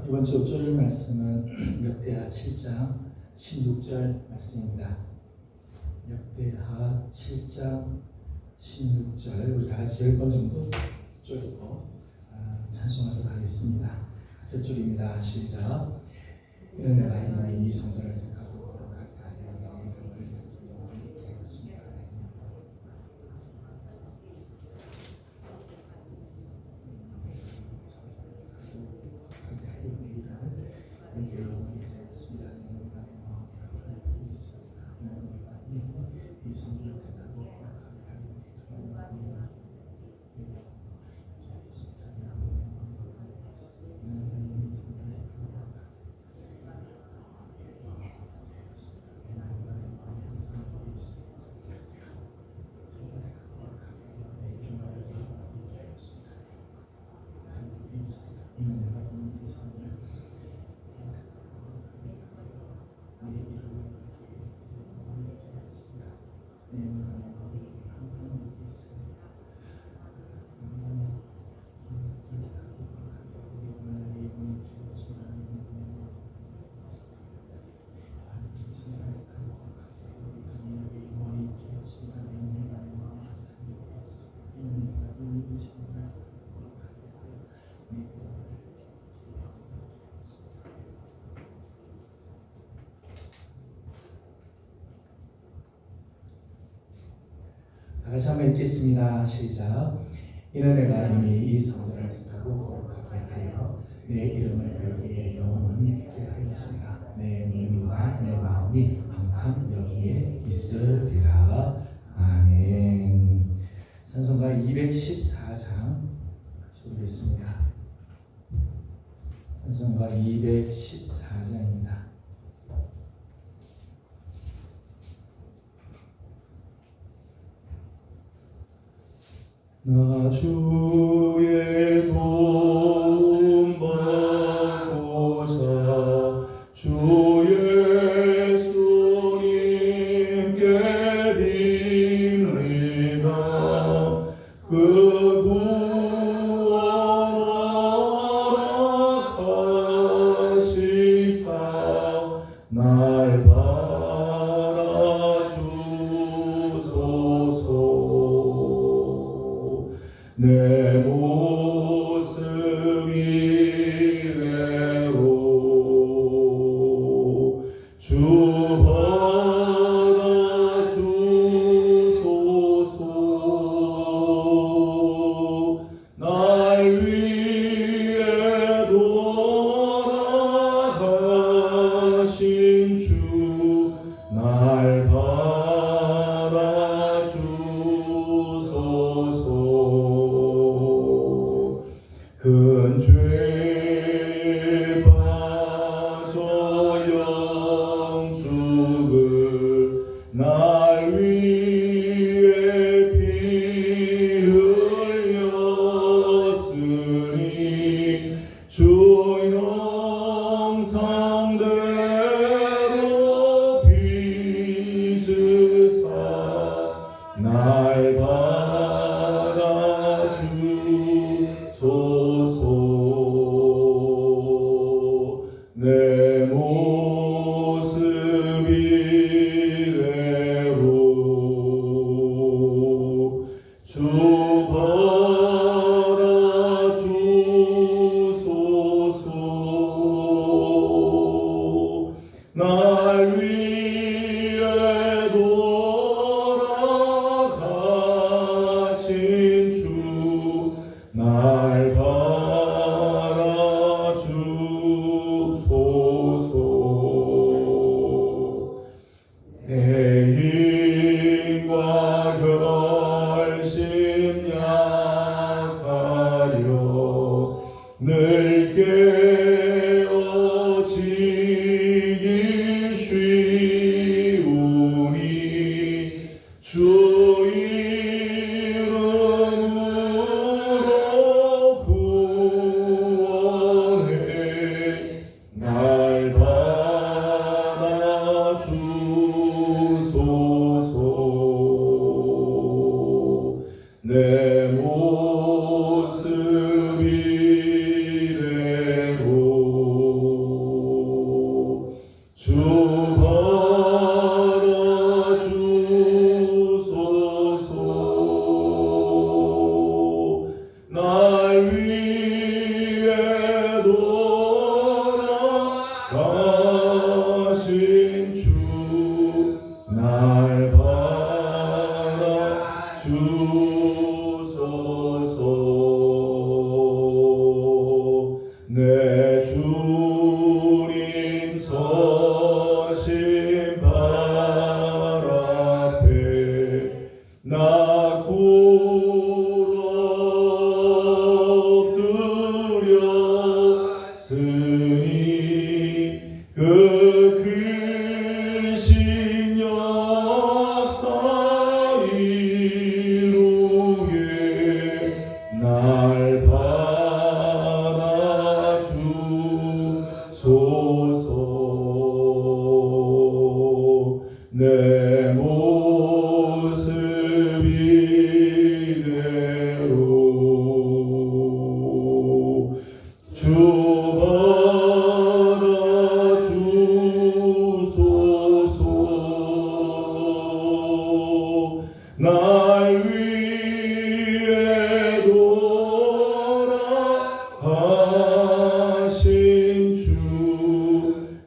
이번 주 옥절 말씀은 역대하 7장 16절 말씀입니다. 역대하 7장 16절 우리 다 같이 10번 정도 쪼리고 찬송하도록 하겠습니다. 저쪽입니다. 시작. 이런 내가 이미 이 성전을 택하고 거룩하게 하여 너희 이름을 영원히 있게 하였습니다. 이 성전을 택하고 거룩하게 하여 다시 한번 읽겠습니다. 시작. 이는 내가 이미 이 성전을 택하고 거룩하게 하여 내 이름을 여기에 영원히 있게 하였습니다. 내 눈과 내 마음이 항상 여기에 있으리라. 아멘. 찬송가 214장 같이 보겠습니다. 찬송가 214장입니다. 나 주의 도움 받고자 주 예수님께 빕니다. 그 구원 허락하시사 날 내 모습 이래로 주 받아주소서. 날 위해 돌아가신 주 날 큰 죄에 빠져 영죽을 날 위해 피 흘렸으니 주 형상대로 빚으사 날 내 모습 이래로 주 받아주소서. 날 위해 돌아가신 주 날 내 힘과 결심 약하여 늘 깨어지기 쉬우니 주 이름으로 구원해 날 받아주소서. 내 모습 이래로 내 주님 서신 발 앞에 나 엎드렸으니 그 크신 역사 이루에 날 받아주소서. 내 모습 이대로 주 받아주소서. 날 위해 돌아가신 주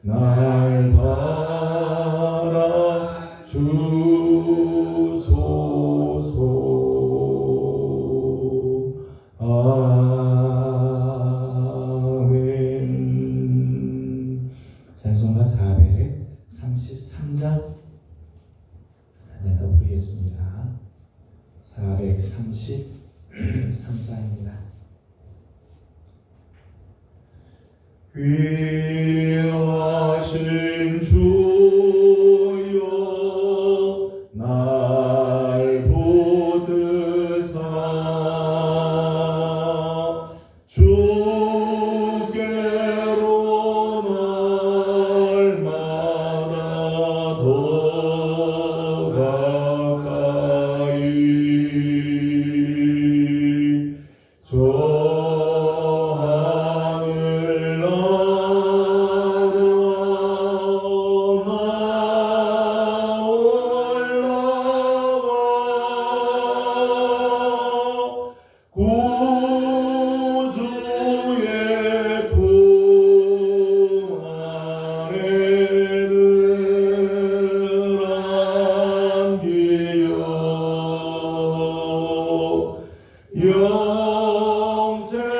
날 받아주소서. 아멘. 찬송가 433장 한 번 더 부르겠습니다. 433장입니다. 귀하신 주여 날 보드사 주께로 날마다 더 가까이 저 구주의 품 안에 늘 안기어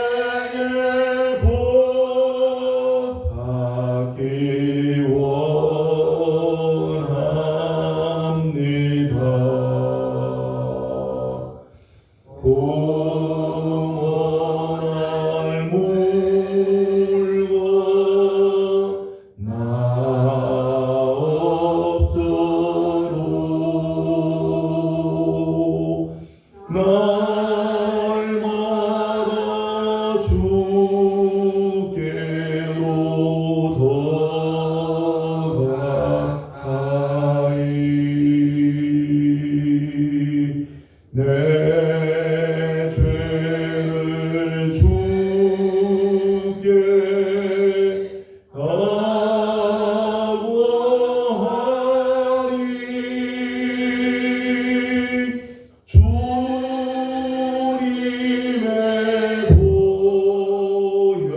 영생의 복 받기 원합니다. 공원을 물고 나옵소도 날마다 주께로 더 가까이 내 죄를 주께 각오하리 주님의 보혈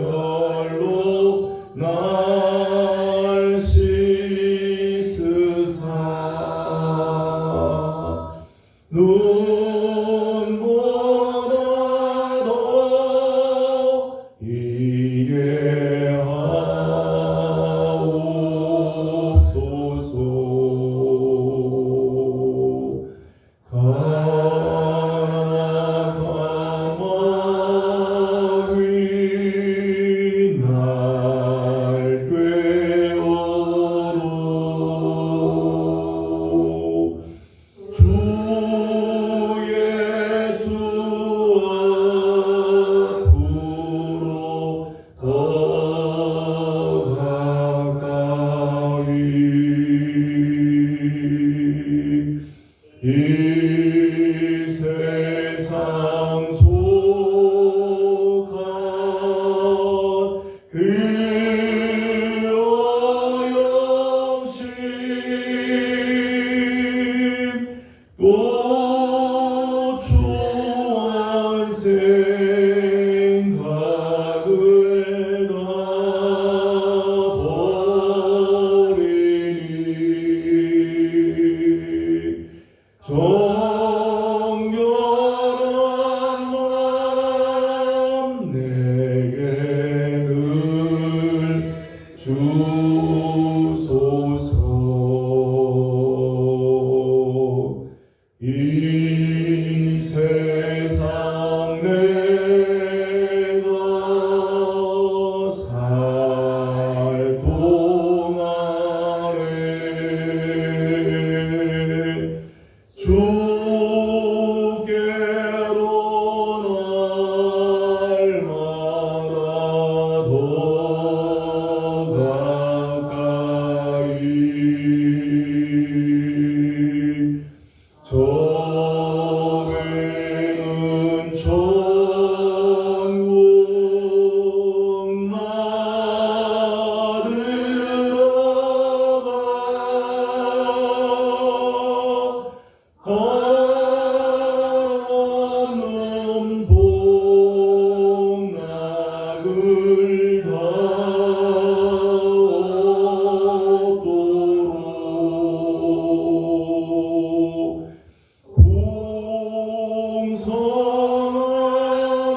다하도록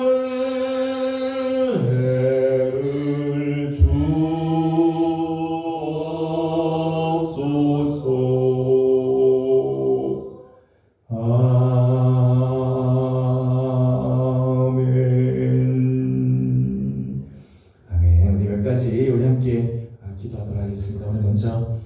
공성하는 해를 주옵소서. 아멘. 아멘. 우리 몇 가지 우리 함께 기도하도록 하겠습니다. 오늘 먼저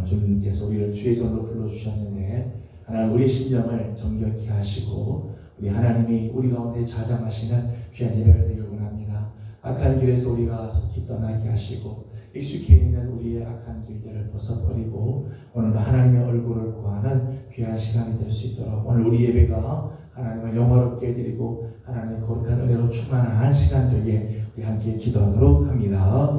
주님께서 우리를 주의 전으로 불러주셨는데 하나님 우리의 심령을 정결케 하시고 우리 하나님이 우리 가운데 좌장하시는 귀한 예배가 되길 원합니다. 악한 길에서 우리가 속히 떠나게 하시고 익숙해 있는 우리의 악한 길들을 벗어버리고 오늘도 하나님의 얼굴을 구하는 귀한 시간이 될 수 있도록 오늘 우리 예배가 하나님을 영화롭게 해드리고 하나님의 거룩한 은혜로 충만한 시간 되게 우리 함께 기도하도록 합니다.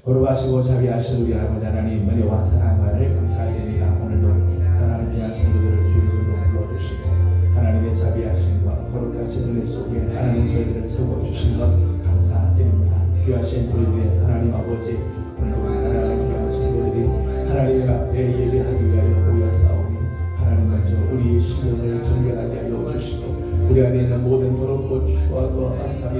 거룩하시고 자비하신 우리 아버지 하나님 은혜와 사랑을 감사드립니다. 오늘도 사랑하는 귀한 성도들을 주의 손으로 불러주시고 하나님의 자비하심과 거룩하신 은혜 속에 하나님 저희들을 세워주신 것 감사드립니다. 귀하신 우리들의 하나님 아버지 오늘도 사랑하는 귀한 성도들이 하나님 앞에 예배하기 위하여 모여싸우니 하나님 먼저 우리의 심령을 정결하게 하여 주시고 우리 안에 있는 모든 더럽고 추하고 악하며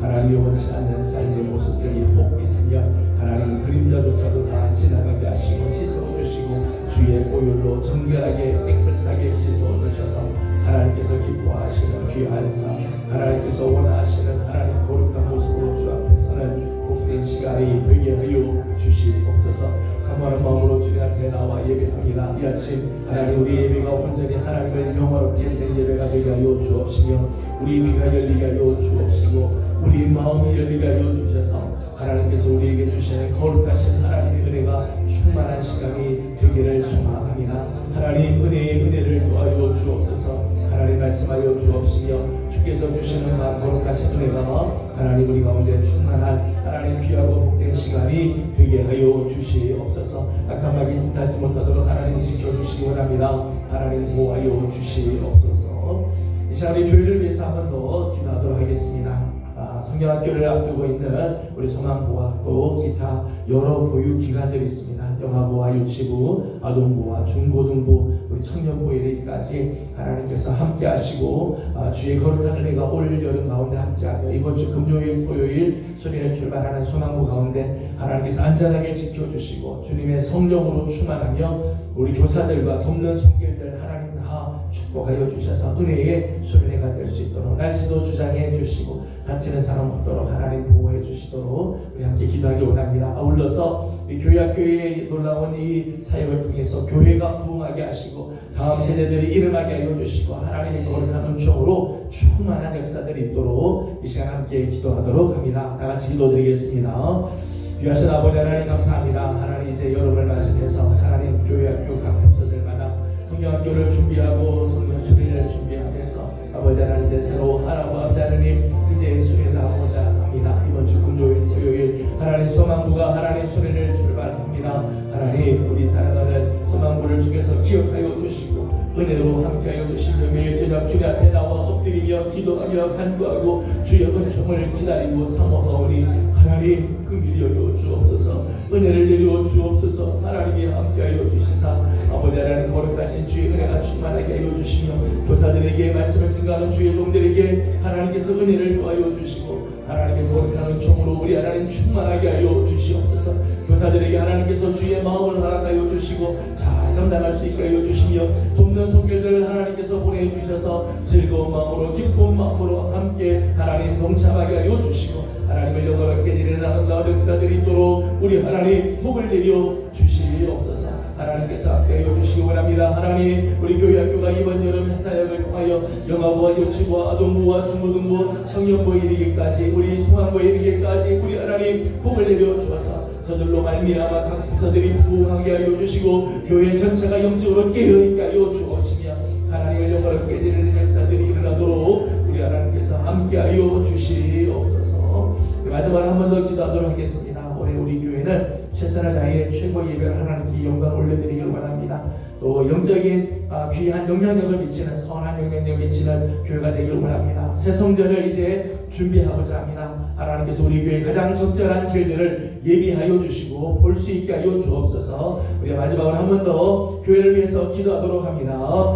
하나님이 원치 않는 삶의 모습들이 혹 있으며 하나님 그림자조차도 다 지나가게 하시고 씻어주시고 주의 보혈로 정결하게 깨끗하게 씻어주셔서 하나님께서 기뻐하시는 귀한 삶 하나님께서 원하시는 하나님 거룩한 모습으로 주 앞에 서는 복된 시간이 되게 하여 주시옵소서. 사모하는 마음으로 주님 앞에 나와 예배합니다. 이 아침 하나님 우리 예배가 온전히 하나님을 영화롭게 하는 예배가 되게 하여 주옵시며 우리 귀가 열리게 하여 주옵시고 우리 마음이 열리게 하여 주셔서 하나님께서 우리에게 주시는 거룩하신 하나님의 은혜가 충만한 시간이 되기를 소망합니다. 하나님 은혜를 도와줘 주옵소서. 하나님 말씀하여 주옵시며 주께서 주시는 거룩하신 은혜가 하나님 우리 가운데 충만한 하나님 귀하고 복된 시간이 되게 하여 주시옵소서. 악한 마귀 못하지 못하도록 하나님 지켜주시기 원합니다. 하나님 보호하여 주시옵소서. 이 시간 우리 교회를 위해서 한 번 더 기도하도록 하겠습니다. 성경학교를 앞두고 있는 우리 소망부와 또 기타 여러 보육기관들이 있습니다. 영아부와 유치부, 아동부와 중고등부, 우리 청년부에 이르기까지 하나님께서 함께 하시고 주의 거룩한 은혜가 올 여름 가운데 함께하며 이번 주 금요일, 토요일 수련회 출발하는 소망부 가운데 하나님께서 안전하게 지켜주시고 주님의 성령으로 충만하며 우리 교사들과 돕는 손길들 하나님 다 축복하여 주셔서 은혜의 수련회가 될 수 있도록 날씨도 주장해 주시고 다치는 사람 없도록 하나님 보호해 주시도록 우리 함께 기도하기 원합니다. 아울러서 이 교회학교의 놀라운 이 사역을 통해서 교회가 부흥하게 하시고 다음 세대들이 일어나게 하여 주시고 하나님의 거룩한 은총으로 충만한 역사들이 있도록 이 시간 함께 기도하도록 합니다. 다 같이 기도드리겠습니다. 귀하신 아버지 하나님 감사합니다. 하나님 이제 여름을 맞이해서 하나님 교회학교 각 부서들마다 성경학교를 준비하고 성경 수련회를 준비하면서 아버지 하나님 이제 새로 아버지 하나님 이제 수련회 나오고자 합니다. 이번 주 금요일 토요일 하나님 소망부가 하나님 수련회를 출발합니다. 하나님 우리 사랑하는 소망부를 주께서 기억하여 주시고 은혜로 함께하여 주시며 매일 저녁 주님 앞에 나와 엎드리며 기도하며 간구하고 주의 은총을 기다리고 사모하오니 하나님 그 길 열어 주옵소서. 은혜를 내려 주옵소서. 하나님이 함께하여 주시사 아버지 하나님 거룩하신 주의 은혜가 충만하게 하여 주시며 교사들에게 말씀을 증거하는 주의 종들에게 하나님께서 은혜를 도와여 주시고 하나님의 거룩한 은총으로 우리 하나님 충만하게 하여 주시옵소서. 교사들에게 하나님께서 주의 마음을 허락하여 주시고 잘 감당할 수 있게 하여 주시며 돕는 손길들을 하나님께서 보내주셔서 즐거운 마음으로 기쁜 마음으로 함께 하나님 동참하게 하여 주시고 하나님을 영광롭게 드리는 아름다운 역사들이 있도록 우리 하나님 복을 내려 주시옵소서. 하나님께서 함께하여 주시기 원합니다. 하나님 우리 교회학교가 이번 여름 사역을 통하여 영아부와 유치부와 아동부와 중고등부 청년부에 이르기까지 우리 소망부에 이르기까지 우리 하나님 복을 내려 주어서 저들로 말미암아 각 부서들이 부흥하게 하여 주시고 교회 전체가 영적으로 깨어있게 하여 주옵시며 하나님을 영광롭게 드리는 역사들이 일어나도록 우리 하나님께서 함께하여 주시옵소서. 마지막으로 한 번 더 기도하도록 하겠습니다. 올해 우리 교회는 최선을 다해 최고 예배를 하나님께 영광 올려드리기를 원합니다. 또 영적인 귀한 영향력을 미치는 선한 영향력을 미치는 교회가 되기를 원합니다. 새 성전을 이제 준비하고자 합니다. 하나님께서 우리 교회 가장 적절한 길들을 예비하여 주시고 볼 수 있게 하여 주옵소서. 우리 마지막으로 한 번 더 교회를 위해서 기도하도록 합니다.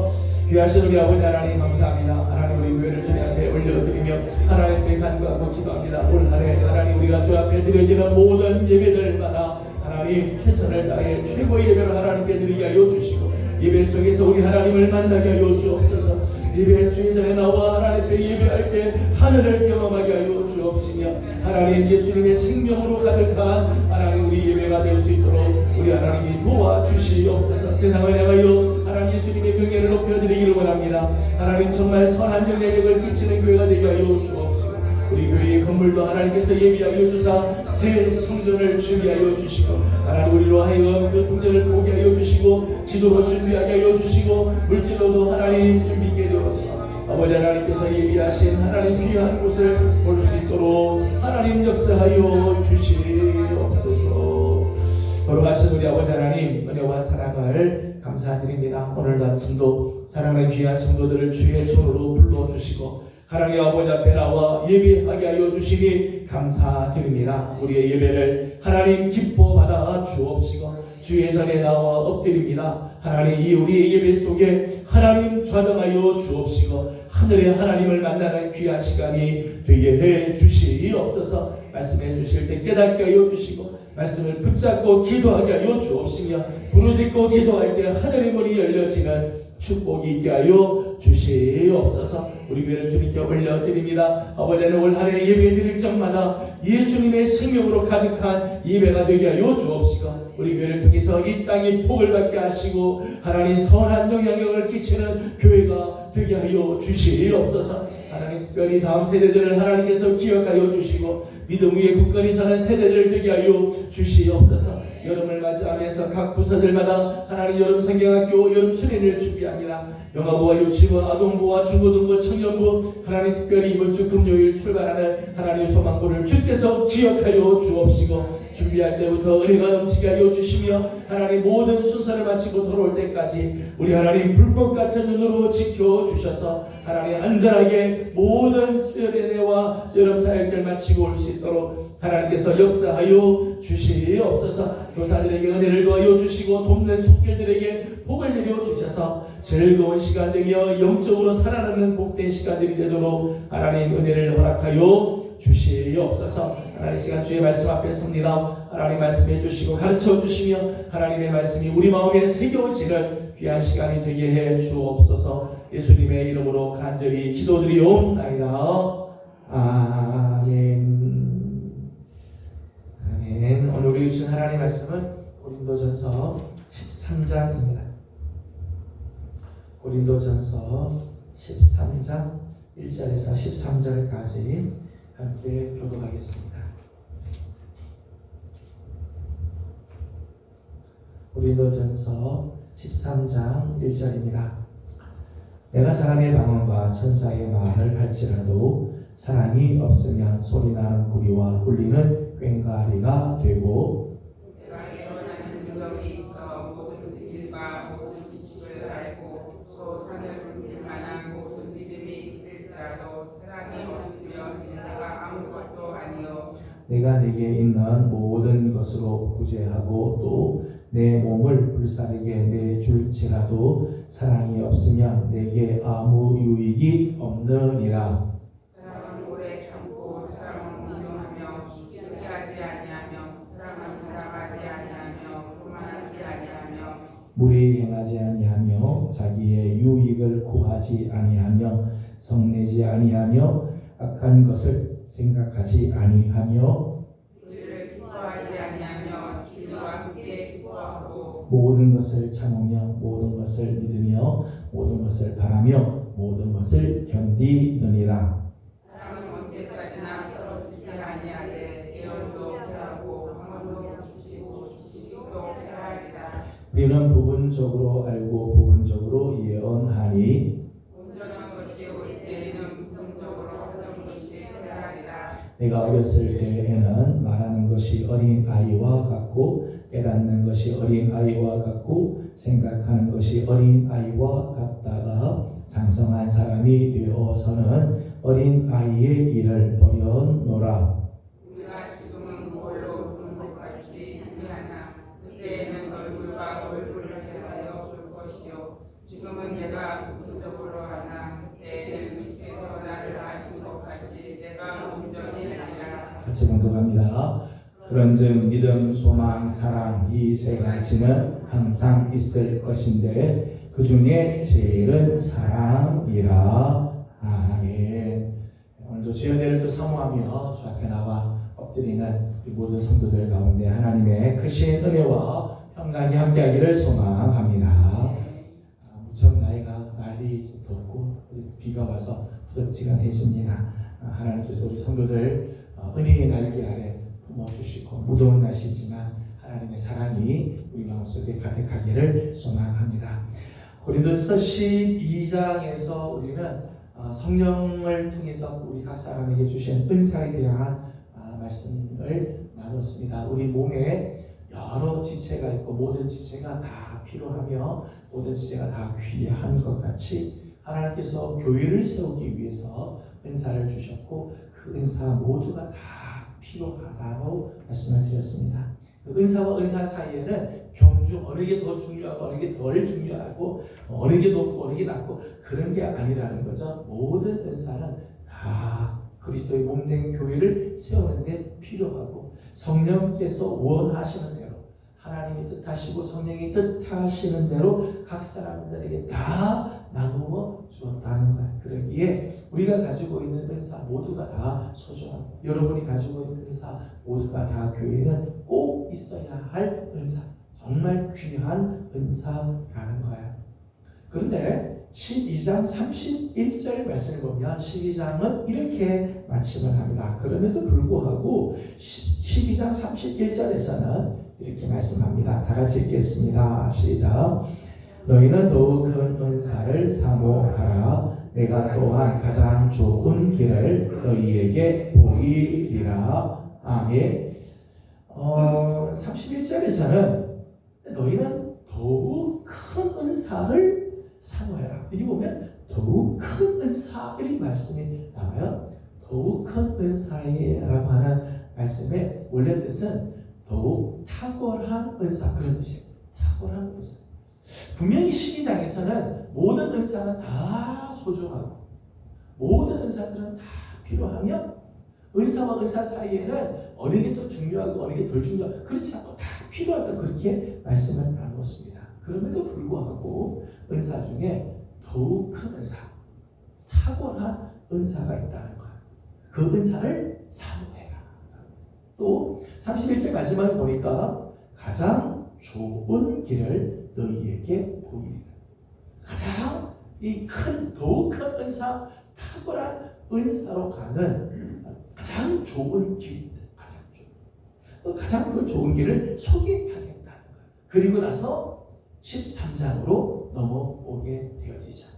귀하신 우리 아버지 하나님 감사합니다. 하나님 우리 교회를 주님 앞에 올려드리며 하나님께 간구하고 기도합니다. 올 한해 하나님 우리가 주 앞에 드려지는 모든 예배들마다 하나님 최선을 다해 최고의 예배를 하나님께 드리게 하여 주시고 예배 속에서 우리 하나님을 만나게 하여 주옵소서. 예배 주의 전에 나와 하나님 앞에 예배할 때 하늘을 경험하게 하여 주옵시며 하나님 예수님의 생명으로 가득한 하나님 우리 예배가 될 수 있도록 우리 하나님이 도와주시옵소서. 세상을 향하여 하나님 예수님의 명예를 높여드리기를 원합니다. 하나님 정말 선한 영향력을 끼치는 교회가 되게 하여 주옵시고 우리 교회의 건물도 하나님께서 예비하여 주사 새 성전을 준비하여 주시고 하나님 우리로 하여금 그 성전을 보게 하여 주시고 기도로 준비하게 하여 주시고 물질로도 하나님 준비 있게 되어서 아버지 하나님께서 예비하신 하나님 귀한 곳을 볼 수 있도록 하나님 역사하여 주시옵소서. 돌아가신 우리 아버지 하나님 은혜와 사랑을 감사드립니다. 오늘 아침도 사랑하는 귀한 성도들을 주의 손으로 불러주시고 하나님 아버지 앞에 나와 예배하게 하여 주시니 감사드립니다. 우리의 예배를 하나님 기뻐 받아 주옵시고 주의 전에 나와 엎드립니다. 하나님 이 우리의 예배 속에 하나님 좌정하여 주옵시고 하늘의 하나님을 만나는 귀한 시간이 되게 해 주시옵소서. 말씀해 주실 때 깨닫게 하여 주시고 말씀을 붙잡고 기도하게 하여 주옵시며 부르짖고 기도할 때 하늘의 문이 열려지는 축복이 있게 하여 주시옵소서. 우리 교회를 주님께 올려드립니다. 아버지는 올 한해 예배 드릴 적마다 예수님의 생명으로 가득한 예배가 되게 하여 주옵시고 우리 교회를 통해서 이 땅이 복을 받게 하시고 하나님 선한 영향력을 끼치는 교회가 되게 하여 주시옵소서. 하나님 특별히 다음 세대들을 하나님께서 기억하여 주시고 믿음 위에 굳건히 사는 세대들을 되게 하여 주시옵소서. 여름을 맞이하면서 각 부서들마다 하나님 여름 성경학교 여름 수련을 준비합니다. 영아부와 유치부, 아동부와 중고등부, 청년부 하나님 특별히 이번 주 금요일 출발하는 하나님 소망부를 주께서 기억하여 주옵시고 준비할 때부터 은혜가 넘치게 하여 주시며 하나님 모든 순서를 마치고 돌아올 때까지 우리 하나님 불꽃 같은 눈으로 지켜주셔서 하나님 안전하게 모든 수련회와 여름 사역들 마치고 올 수 있도록 하나님께서 역사하여 주시옵소서. 교사들에게 은혜를 도와여 주시고 돕는 손길들에게 복을 내려 주셔서 즐거운 시간 되며 영적으로 살아나는 복된 시간들이 되도록 하나님 은혜를 허락하여 주시옵소서. 하나님 시간 주의 말씀 앞에 섭니다. 하나님 말씀해 주시고 가르쳐 주시며 하나님의 말씀이 우리 마음에 새겨지는 귀한 시간이 되게 해 주옵소서. 예수님의 이름으로 간절히 기도드리옵나이다. 아멘. 아멘. 오늘 우리 주신 하나님의 말씀은 고린도전서 13장입니다. 고린도전서 13장 1절에서 13절까지 함께 교독하겠습니다. 고린도전서 13장 1절입니다. 내가 사람의 방언과 천사의 말을 할지라도 사랑이 없으면 소리나는 구리와 울리는 꽹과리가 되고 내가 일어나는 능력이 있어 모든 일과 모든 지식을 알고 또 사명을 믿을 만한 모든 믿음이 있을지라도 사랑이 없으면 내가 아무것도 아니요. 내가 내게 있는 모든 것으로 구제하고 또 내 몸을 불사르게 내줄지라도 사랑이 없으면 내게 아무 유익이 없느니라. 사랑은 오래 참고 사랑은 운용하며 시기하지 아니하며 사랑은 자랑하지 아니하며 교만하지 아니하며 무리 행하지 아니하며 자기의 유익을 구하지 아니하며 성내지 아니하며 악한 것을 생각하지 아니하며 우리를 기뻐하지 아니하며 진리와 함께 기뻐하고 모든 것을 참으며 모든 것을 믿으며 모든 것을 바라며 모든 것을 견디느니라. 사랑은 언제까지나 떨어지지 아니하되 예언도 패하고 방언도 부수시고 지식도 패하리라. 우리는 부분적으로 알고 부분적으로 예언하니 온전한 것이 올 때에는 부정적으로 하던 것이 패하리라. 내가 어렸을 때에는 말하는 것이 어린 아이와 같고 깨닫는 것이 어린 아이와 같고 생각하는 것이 어린 아이와 같다가 장성한 사람이 되어서는 어린 아이의 일을 버려놓으라. 같이 봉독합니다. 그런즉 믿음, 소망, 사랑 이 세 가지는 항상 있을 것인데 그 중에 제일은 사랑이라. 아멘. 오늘도 주의 은혜를 또 사모하며 주 앞에 나와 엎드리는 우리 모든 성도들 가운데 하나님의 크신 은혜와 평강이 함께하기를 소망합니다. 무척 날이 덥고 비가 와서 부덕지근해집니다. 하나님께서 우리 성도들 은혜의 날개 아래 품어주시고 무더운 날씨지만 하나님의 사랑이 우리 마음속에 가득하기를 소망합니다. 고린도전서 12장에서 우리는 성령을 통해서 우리 각 사람에게 주신 은사에 대한 말씀을 나눴습니다. 우리 몸에 여러 지체가 있고 모든 지체가 다 필요하며 모든 지체가 다 귀한 것 같이 하나님께서 교회를 세우기 위해서 은사를 주셨고 그 은사 모두가 다 필요하다고 말씀을 드렸습니다. 그 은사와 은사 사이에는 경중 어느 게 더 중요하고 어느 게 덜 중요하고 어느 게 높고 어느 게 낮고 그런 게 아니라는 거죠. 모든 은사는 다 그리스도의 몸된 교회를 세우는데 필요하고 성령께서 원하시는 대로 하나님이 뜻하시고 성령이 뜻하시는 대로 각 사람들에게 다 나누어 주었다는 거예요. 그러기에 우리가 가지고 있는 은사 모두가 다 소중하고 여러분이 가지고 있는 은사 모두가 다 교회에는 꼭 있어야 할 은사, 정말 귀한 은사라는 거예요. 그런데 12장 31절 말씀을 보면 12장은 이렇게 말씀을 합니다. 그럼에도 불구하고 12장 31절에서는 이렇게 말씀합니다. 다 같이 읽겠습니다. 시작. 너희는 더욱 큰 은사를 사모하라. 내가 또한 가장 좋은 길을 너희에게 보이리라. 아멘. 31절에서는 너희는 더욱 큰 은사를 사모해라. 여기 보면 더욱 큰 은사 이런 말씀이 나와요. 더욱 큰 은사라고 하는 말씀의 원래 뜻은 더욱 탁월한 은사 그런 뜻이에요. 탁월한 은사. 분명히 12장에서는 모든 은사는 다 소중하고 모든 은사들은 다 필요하며 은사와 은사 사이에는 어느 게 더 중요하고 어느 게 덜 중요하고 그렇지 않고 다 필요하다 그렇게 말씀을 나누었습니다. 그럼에도 불구하고 은사 중에 더욱 큰 은사, 탁월한 은사가 있다는 거예요. 그 은사를 사모해라. 또 31절 마지막에 보니까 가장 좋은 길을 너희에게 보이리라. 가장 더욱 큰 은사, 탁월한 은사로 가는 가장 좋은 길입니다. 가장 그 좋은 길을 소개하겠다는 거예요. 그리고 나서 13장으로 넘어오게 되어지죠.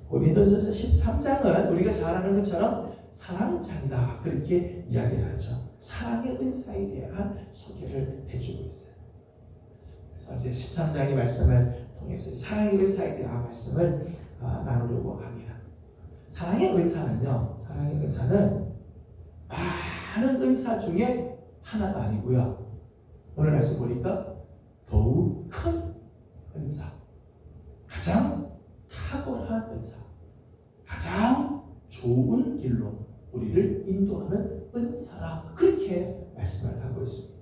고린도전서 13장은 우리가 잘 아는 것처럼 사랑장이다 그렇게 이야기를 하죠. 사랑의 은사에 대한 소개를 해주고 있어요. 그래서 이제 13장의 말씀을 통해서 사랑의 은사에 대한 말씀을 나누려고 합니다. 사랑의 은사는요, 사랑의 은사는 많은 은사 중에 하나가 아니고요. 오늘 말씀 보니까 더욱 큰 은사, 가장 탁월한 은사, 가장 좋은 길로 우리를 인도하는 은사라 그렇게 말씀을 하고 있습니다.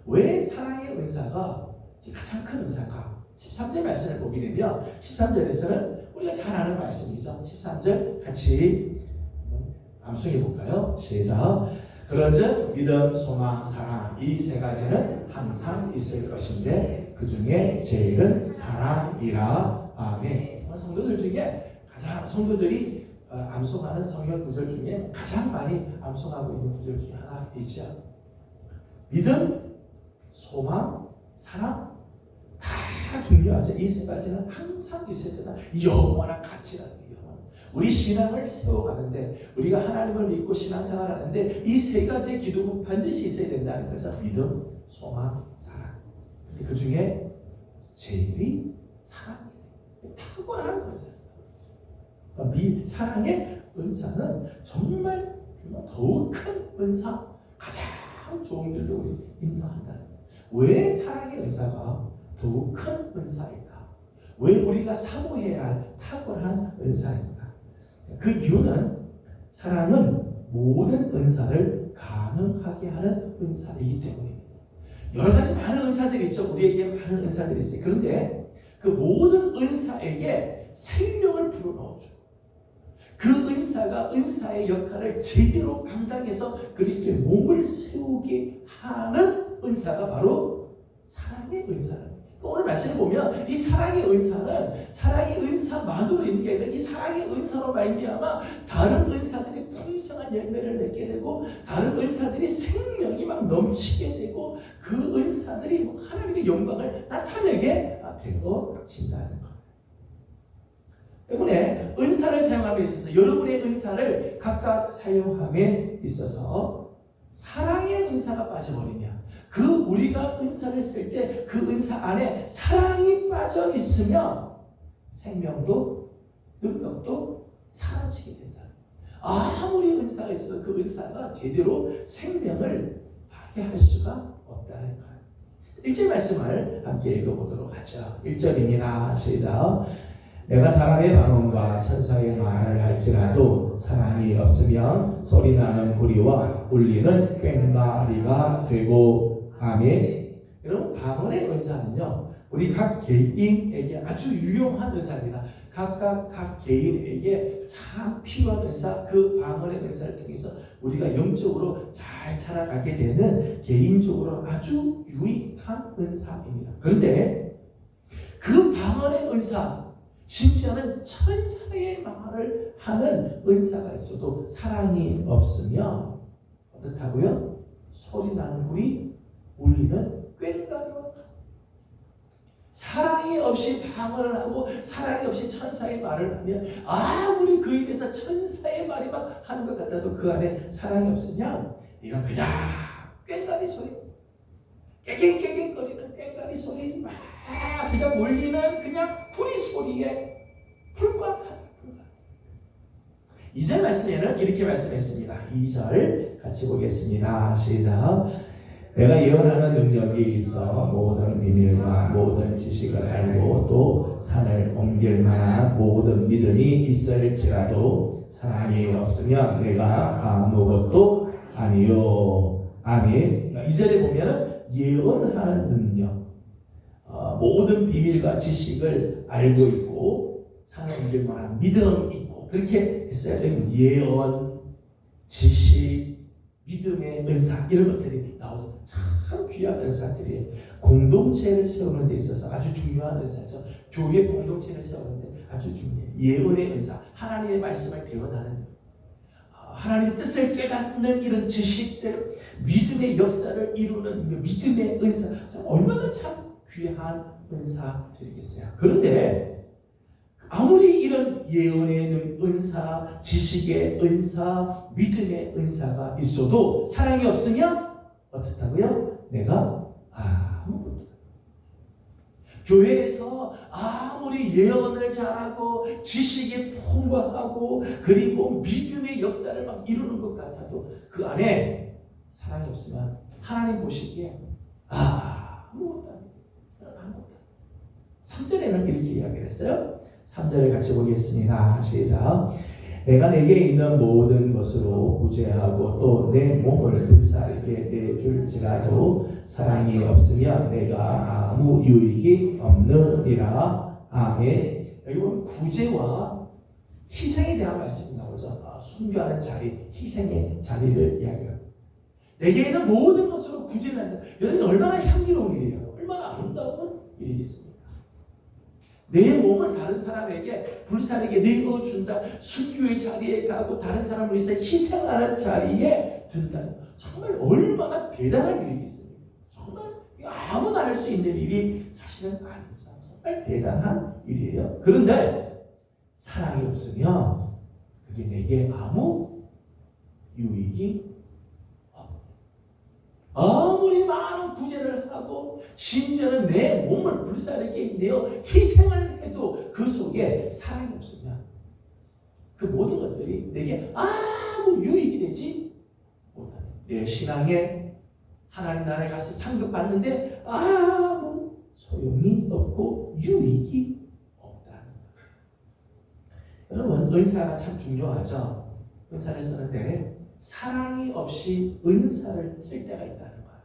왜 사랑의 은사가 가장 큰 은사가 13절 말씀을 보게 되면 13절에서는 우리가 잘 아는 말씀이죠. 13절 같이 암송해 볼까요? 시작. 그런즉 믿음, 소망, 사랑 이 세 가지는 항상 있을 것인데 그 중에 제일은 사랑이라. 아멘. 성도들 중에 가장 성도들이 암송하는 성경 구절 중에 가장 많이 암송하고 있는 구절 중에 하나이죠. 믿음, 소망, 사랑 다 중요하죠. 이 세 가지는 항상 있을 때다. 영원한 가치라는 거예요. 우리 신앙을 세워가는데 우리가 하나님을 믿고 신앙생활하는데 이 세 가지 기둥은 반드시 있어야 된다는 거죠. 믿음, 소망, 사랑. 그 중에 제일이 사랑이에요. 탁월한 은사. 사랑의 은사는 정말 더욱 큰 은사, 가장 좋은 길로 우리 인도한다. 왜 사랑의 은사가 더욱 큰 은사일까? 왜 우리가 사모해야 할 탁월한 은사입니다. 그 이유는 사랑은 모든 은사를 가능하게 하는 은사이기 때문입니다. 여러 가지 많은 은사들이 있죠. 우리에게 많은 은사들이 있어요. 그런데 그 모든 은사에게 생명을 불어넣어주고 그 은사가 은사의 역할을 제대로 감당해서 그리스도의 몸을 세우게 하는 은사가 바로 사랑의 은사입니다. 오늘 말씀을 보면 이 사랑의 은사는 사랑의 은사만으로 있는 게 아니라 이 사랑의 은사로 말미암아 다른 은사들이 풍성한 열매를 맺게 되고 다른 은사들이 생명이 막 넘치게 되고 그 은사들이 하나님의 영광을 나타내게 되어진다는 것. 때문에 은사를 사용함에 있어서 여러분의 은사를 각각 사용함에 있어서 사랑의 은사가 빠져버리면 그 우리가 은사를 쓸 때 그 은사 안에 사랑이 빠져 있으면 생명도 능력도 사라지게 된다. 아무리 은사가 있어도 그 은사가 제대로 생명을 발휘할 수가 없다는 거예요. 1절 말씀을 함께 읽어보도록 하죠. 1절입니다. 시작. 내가 사람의 방언과 천사의 말을 할지라도 사랑이 없으면 소리나는 구리와 울리는 꽹과리가 되고. 아멘. 여러분, 방언의 은사는요 우리 각 개인에게 아주 유용한 은사입니다. 각각 각 개인에게 참 필요한 은사, 그 방언의 은사를 통해서 우리가 영적으로 잘 자라가게 되는 개인적으로 아주 유익한 은사입니다. 그런데 그 방언의 은사, 심지어는 천사의 말을 하는 은사가 있어도 사랑이 없으면 어떻다고요? 소리나는 구리, 울리는 꽹과리와 같다. 사랑이 없이 방언을 하고 사랑이 없이 천사의 말을 하면 아무리 그 입에서 천사의 말이 막 하는 것 같아도 그 안에 사랑이 없으면 이건 그냥 꽹과리 소리, 깨갱깨갱거리는 꽹과리 소리, 막 그냥 울리는 그냥 구리 소리에 불과하다. 2절 말씀에는 이렇게 말씀했습니다. 2절 같이 보겠습니다. 시작. 내가 예언하는 능력이 있어 모든 비밀과 모든 지식을 알고 또 산을 옮길 만한 모든 믿음이 있을지라도 사랑이 없으면 내가 아무것도 아니요. 아멘. 2절에 보면 예언하는 능력, 모든 비밀과 지식을 알고 있고 산을 옮길 만한 믿음 있고 그렇게 했어요. 예언, 지식, 믿음의 은사 이런 것들이 나오죠. 참 귀한 은사들이에요. 공동체를 세우는 데 있어서 아주 중요한 은사죠. 교회 공동체를 세우는데 아주 중요해요. 예언의 은사, 하나님의 말씀을 배워나는 은사, 하나님의 뜻을 깨닫는 이런 지식들, 믿음의 역사를 이루는 믿음의 은사, 얼마나 참 귀한 은사들이겠어요. 그런데 아무리 이런 예언의 은사, 지식의 은사, 믿음의 은사가 있어도 사랑이 없으면 어떻다고요? 내가 아무것도. 교회에서 아무리 예언을 잘하고 지식이 풍부하고 그리고 믿음의 역사를 막 이루는 것 같아도 그 안에 사랑이 없으면 하나님 보시기에 아무것도 아니에요. 3절에는 이렇게 이야기를 했어요. 3절을 같이 보겠습니다. 시작. 내가 내게 있는 모든 것으로 구제하고 또 내 몸을 불사르게 내줄지라도 사랑이 없으면 내가 아무 유익이 없느니라. 아멘. 여기 보면 구제와 희생에 대한 말씀이 나오죠. 순교하는 자리, 희생의 자리를 이야기합니다. 내게 있는 모든 것으로 구제를 한다. 여러분 얼마나 향기로운 일이에요. 얼마나 아름다운 일이겠습니까? 내 몸을 다른 사람에게 불사르게 내어준다. 순교의 자리에 가고 다른 사람을 위해서 희생하는 자리에 든다는 정말 얼마나 대단한 일이겠습니까? 정말 아무나 할 수 있는 일이 사실은 아니죠. 정말 대단한 일이에요. 그런데 사랑이 없으면 그게 내게 아무 유익이 없다. 아무리 많은 구제를 하고 심지어는 내 몸을 불사르게 내어 희생을 해도 그 속에 사랑이 없으면 그 모든 것들이 내게 아무 유익이 되지 못하는, 내 신앙에 하나님 나라에 가서 상급받는데 아무 소용이 없고 유익이 없다는 거예요. 여러분 은사가 참 중요하죠. 은사를 쓰는데 사랑이 없이 은사를 쓸 때가 있다는 거야.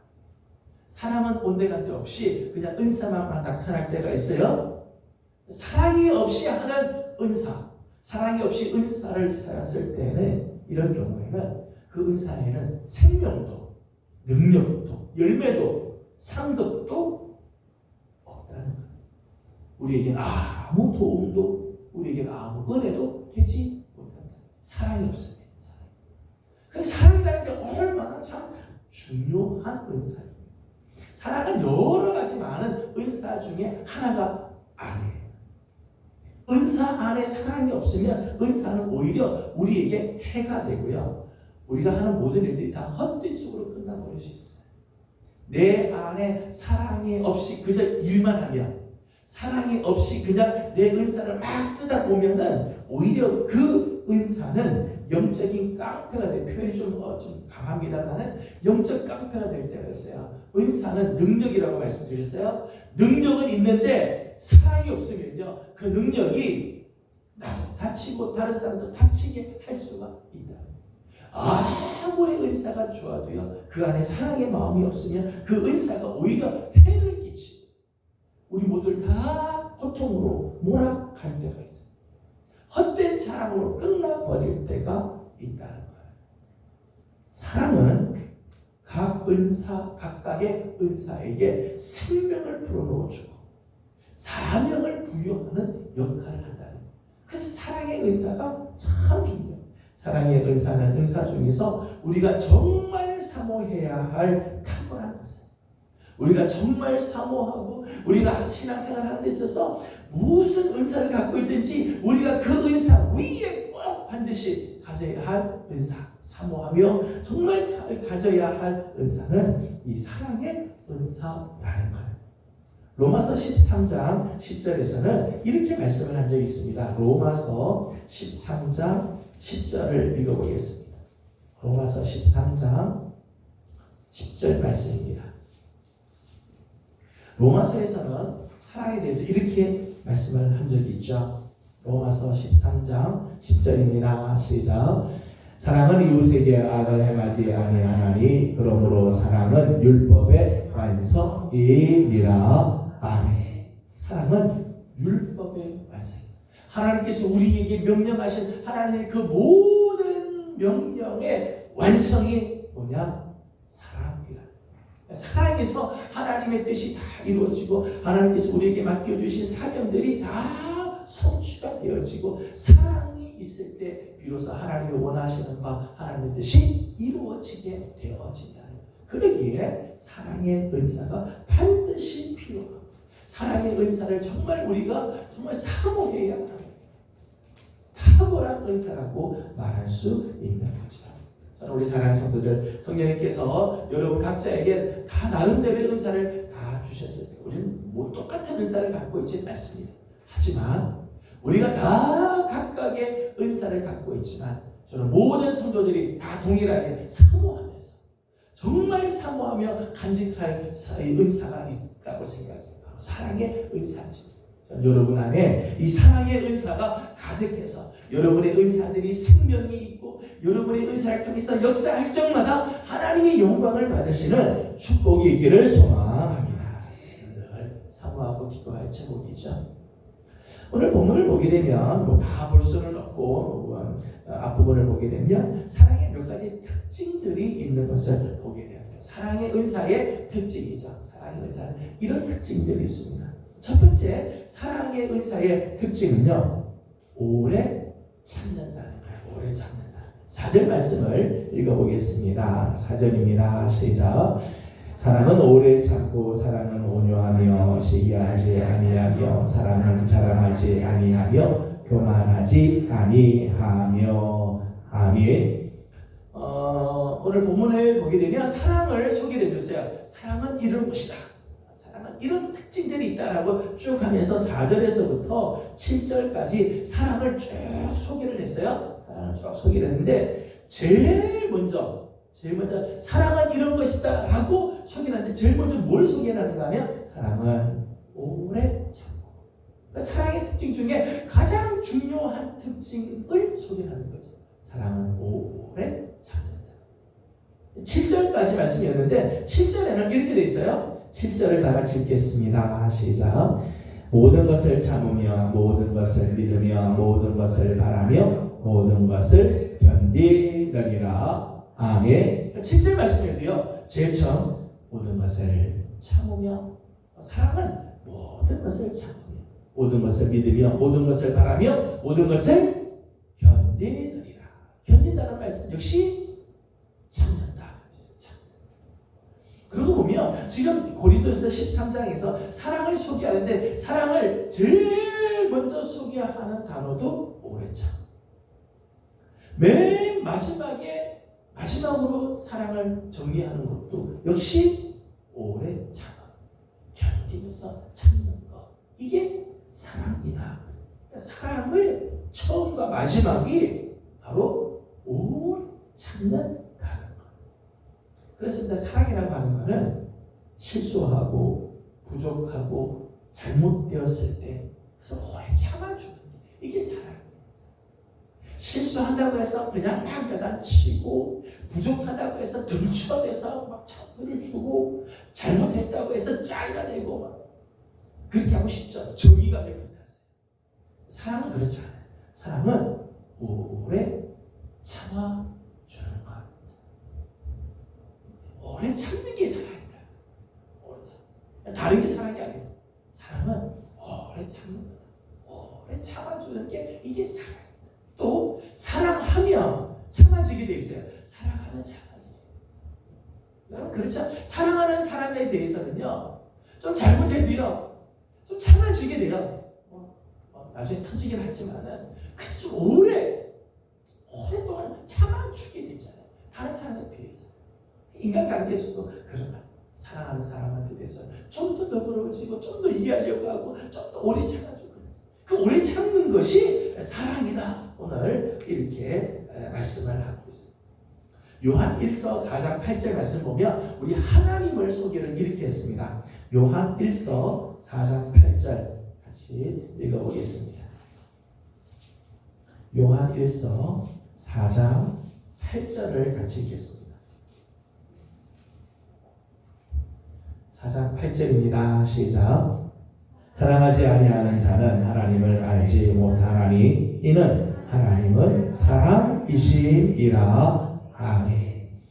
사람은 온데간데 없이 그냥 은사만 나타날 때가 있어요. 사랑이 없이 하는 은사, 사랑이 없이 은사를 쓸 때는 이런 경우에는 그 은사에는 생명도, 능력도, 열매도, 상급도 없다는 거예요. 우리에겐 아무 도움도, 우리에겐 아무 은혜도 되지 못한다. 사랑이 없으면. 사랑이라는 게 얼마나 참 중요한 은사입니다. 사랑은 여러 가지 많은 은사 중에 하나가 아니에요. 은사 안에 사랑이 없으면 은사는 오히려 우리에게 해가 되고요. 우리가 하는 모든 일들이 다 헛된 속으로 끝나버릴 수 있어요. 내 안에 사랑이 없이 그저 일만 하면, 사랑이 없이 그냥 내 은사를 막 쓰다 보면은 오히려 그 은사는 영적인 깡패가 될, 표현이 좀 강합니다만은 영적 깡패가 될 때가 있어요. 은사는 능력이라고 말씀드렸어요. 능력은 있는데 사랑이 없으면요, 그 능력이 나도 다치고 다른 사람도 다치게 할 수가 있다. 아무리 은사가 좋아도요, 그 안에 사랑의 마음이 없으면 그 은사가 오히려 해를 끼치고 우리 모두 다 고통으로 몰아갈 때가 있어요. 헛된 자랑으로 끝나버릴 때가 있다는 거예요. 사랑은 각 은사, 각각의 은사에게 생명을 불어넣어주고 사명을 부여하는 역할을 한다는 거예요. 그래서 사랑의 은사가 참 중요해요. 사랑의 은사는 은사 중에서 우리가 정말 사모해야 할 탁월한 것이에요. 우리가 정말 사모하고 우리가 신앙생활 하는 데 있어서 무슨 은사를 갖고 있든지 우리가 그 은사 위에 꼭 반드시 가져야 할 은사, 사모하며 정말 가져야 할 은사는 이 사랑의 은사라는 거예요. 로마서 13장 10절에서는 이렇게 말씀을 한 적이 있습니다. 로마서 13장 10절을 읽어보겠습니다. 로마서 13장 10절 말씀입니다. 로마서에서는 사랑에 대해서 이렇게 말씀을 한 적이 있죠. 로마서 13장 10절입니다. 시작. 사랑은 이웃에게 악을 행하지 아니하나니 그러므로 사랑은 율법의 완성이니라. 아멘. 사랑은 율법의 완성입니다. 하나님께서 우리에게 명령하신 하나님의 그 모든 명령의 완성이 뭐냐? 사랑이라. 사랑에서 하나님의 뜻이 다 이루어지고 하나님께서 우리에게 맡겨주신 사명들이 다 성취가 되어지고 사랑이 있을 때 비로소 하나님이 원하시는 바 하나님의 뜻이 이루어지게 되어진다. 그러기에 사랑의 은사가 반드시 필요하고 사랑의 은사를 정말 우리가 정말 사모해야 하는 탁월한 은사라고 말할 수 있는 거죠. 저는 우리 사랑하는 성도들, 성령님께서 여러분 각자에게 다 나름대로의 은사를 다 주셨을 때 우리는 뭐 똑같은 은사를 갖고 있지는 않습니다. 하지만 우리가 다 각각의 은사를 갖고 있지만 저는 모든 성도들이 다 동일하게 사모하면서 정말 사모하며 간직할 은사가 있다고 생각해요. 사랑의 은사지. 여러분 안에 이 사랑의 은사가 가득해서 여러분의 은사들이 생명이 있고 여러분의 은사를 통해서 역사할 적마다 하나님의 영광을 받으시는 축복이 있기를 소망합니다. 늘 사모하고 기도할 제목이죠. 오늘 본문을 보게 되면 뭐 다 볼 수는 없고 앞부분을 보게 되면 사랑의 몇 가지 특징들이 있는 것을 보게 됩니다. 사랑의 은사의 특징이죠. 사랑의 은사는 이런 특징들이 있습니다. 첫 번째, 사랑의 은사의 특징은요, 오래 참는다는 거예요. 오래 참는다. 4절 말씀을 읽어보겠습니다. 4절입니다. 시작. 사랑은 오래 참고 사랑은 온유하며 시기하지 아니하며 사랑은 자랑하지 아니하며 교만하지 아니하며. 아멘. 오늘 본문을 보게 되면 사랑을 소개해 줬어요. 사랑은 이런 것이다. 사랑은 이런 특징들이 있다라고 쭉 하면서 4절에서부터 7절까지 사랑을 쭉 소개를 했어요. 사랑을 쭉 소개를 했는데 제일 먼저 사랑은 이런 것이다 라고 소개를 하는데 제일 먼저 뭘 소개를 하는가 하면 사랑은 오래 참고, 그러니까 사랑의 특징 중에 가장 중요한 특징을 소개하는 거죠. 사랑은 오래 참는다. 7절까지 말씀이었는데 7절에는 이렇게 돼 있어요. 7절을 다 같이 읽겠습니다. 시작. 모든 것을 참으며 모든 것을 믿으며 모든 것을 바라며 모든 것을 견디느니라. 아멘. 7절 말씀에도요. 제일 처음 모든 것을 참으며, 사랑은 모든 것을 참으며 모든 것을 믿으며 모든 것을 바라며 모든 것을 견디느니라. 견딘다는 말씀 역시 참는다. 그러고 보면 지금 고린도서 13장에서 사랑을 소개하는데 사랑을 제일 먼저 소개하는 단어도 오래 참. 맨 마지막으로 사랑을 정리하는 것도 역시 오래 참아. 견디면서 참는 것. 이게 사랑이다. 사랑을 처음과 마지막이 바로 오래 참는 그래서 사랑이라고 하는 것은 실수하고 부족하고 잘못되었을 때 그래서 오래 참아주는 게 이게 사랑이에요. 실수한다고 해서 그냥 막 야단치고 부족하다고 해서 들추어대서 막 차별을 주고 잘못했다고 해서 잘라내고 막 그렇게 하고 싶죠. 정의감에 불탔어요. 사랑은 그렇지 않아요. 사랑은 오래 참아주는 것. 오래 참는 게 사랑이다. 오래 참. 다른 게 사랑이 아니에요. 사랑은 오래 참는 거다. 오래 참아주는 게 이게 사랑이다. 또 사랑하면 참아지게 돼 있어요. 사랑하면 참아지게. 여러분 그렇죠? 사랑하는 사람에 대해서는요. 좀 잘못해도요. 좀 참아지게 돼요. 나중에 터지긴 하지만은 그래도 좀 오랫동안 참아주게 되잖아요. 다른 사람에 비해서. 인간관계에서도 그런 거. 사랑하는 사람한테 대해서 좀 더 너그러워지고 좀 더 이해하려고 하고 좀 더 오래 참아주고 그 오래 참는 것이 사랑이다. 오늘 이렇게 말씀을 하고 있습니다. 요한 1서 4장 8절 말씀 보면 우리 하나님을 소개를 이렇게 했습니다. 요한 1서 4장 8절 같이 읽어보겠습니다. 요한 1서 4장 8절을 같이 읽겠습니다. 4장 8절입니다. 시작. 사랑하지 아니하는 자는 하나님을 알지 못하나니 이는 하나님은 사랑이심이라. 아멘.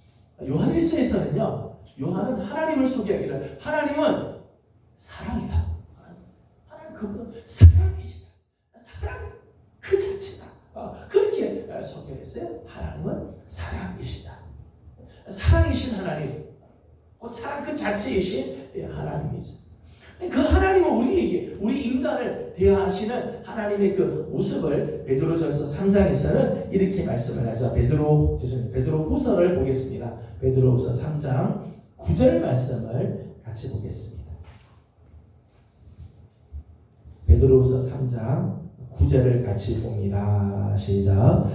요한 1서에서는요. 요한은 하나님을 소개하기를 하나님은 사랑이다. 하나님 그분은 사랑이시다. 사랑 그 자체다. 그렇게 소개를 했어요. 하나님은 사랑이시다. 사랑이신 하나님. 사랑 그 자체이신 하나님이죠. 그 하나님은 우리에게 우리 인간을 대하시는 하나님의 그 모습을 베드로전서 3장에서는 이렇게 말씀을 하죠. 베드로 후서를 보겠습니다. 베드로후서 3장 9절 말씀을 같이 보겠습니다. 베드로후서 3장 9절을 같이 봅니다. 시작.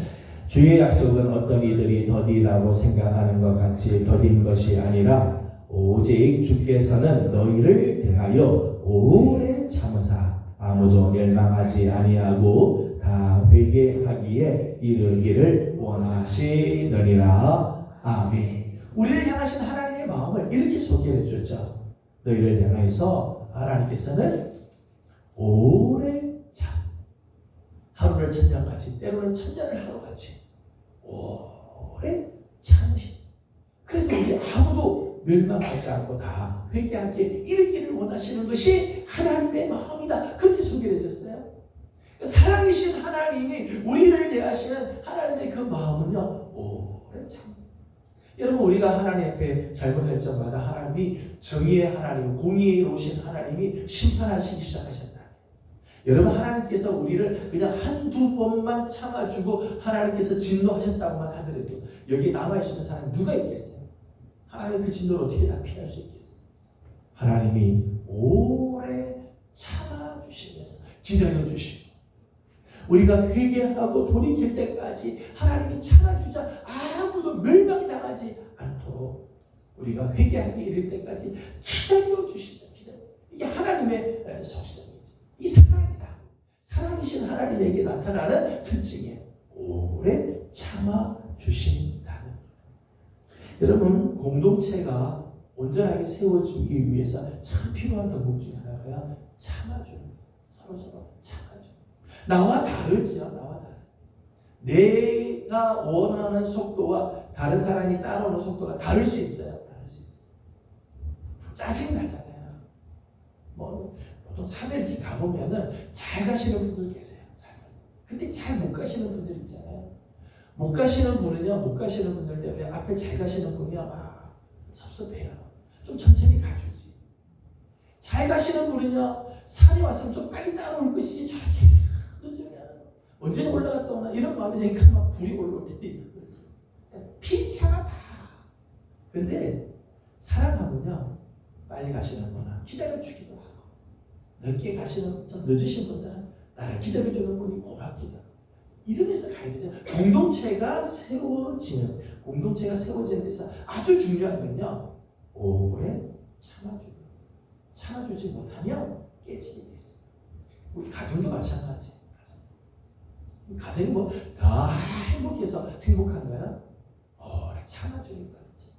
주의 약속은 어떤 이들이 더디다고 생각하는 것 같이 더딘 것이 아니라 오직 주께서는 너희를 대하여 오래 참으사 아무도 멸망하지 아니하고 다 회개하기에 이르기를 원하시느니라. 아멘. 우리를 향하신 하나님의 마음을 이렇게 소개해 주셨죠. 너희를 향하여서 하나님께서는 오래 참, 하루를 천년같이 때로는 천년을 하루같이 오래 참으신. 그래서 우리 아무도 멸망하지 않고 다 회개하기에 이르기를 원하시는 것이 하나님의 마음이다. 그렇게 소개해 줬어요. 사랑이신 하나님이 우리를 대하시는 하나님의 그 마음은요 오래 참. 여러분 우리가 하나님 앞에 잘못할 적마다 하나님이 정의의 하나님, 공의로우신 하나님이 심판하시기 시작하셨다. 여러분 하나님께서 우리를 그냥 한두 번만 참아주고 하나님께서 진노하셨다고만 하더라도 여기 남아있는 사람이 누가 있겠어요? 하나님 그 진노를 어떻게 다 피할 수 있겠어요? 하나님이 오래 참아주시면서 기다려주시고 우리가 회개하고 돌이킬 때까지 하나님이 참아주자 아무도 멸망당하지 않도록 우리가 회개하기 이를 때까지 기다려주시자. 이게 하나님의 속성이지. 이 사랑이다. 사랑이신 하나님에게 나타나는 특징이에요. 오래 참아주신다는. 여러분, 공동체가 온전하게 세워지기 위해서 참 필요한 덕목 중에 하나가 참아주는 거예요. 서로 참아주는 거예요. 나와 다르죠. 나와 다르죠. 내가 원하는 속도와 다른 사람이 따라오는 속도가 다를 수 있어요. 다를 수 있어요. 짜증나잖아요. 뭐 보통 산에 이렇게 가보면은 잘 가시는 분들 계세요. 근데 잘 못 가시는 분들 있잖아요. 못 가시는 분들 때문에 앞에 잘 가시는 분이야 막 섭섭해요. 좀 천천히 가주지. 잘 가시는 분은요, 산에 왔으면 좀 빨리 따라올 것이지 저렇게 늦으면 언제 올라갔다 오나 이런 마음이 되니까 막 불이 올라올 때도 있는 거지. 피차가 다. 근데 사랑하면요, 빨리 가시는 분은 기다려주기도 하고, 늦게 가시는, 좀 늦으신 분들은 나를 기다려주는 분이 고맙기도 하고, 이러면서 가야 되죠. 공동체가 세워지는 데서 아주 중요한 건요, 오래 참아주지 못하면 깨지게 돼 있어요. 우리 가정도 마찬가지예요. 가정이 뭐 다 행복해서 행복한 거야? 오래 참아주니까 그렇지.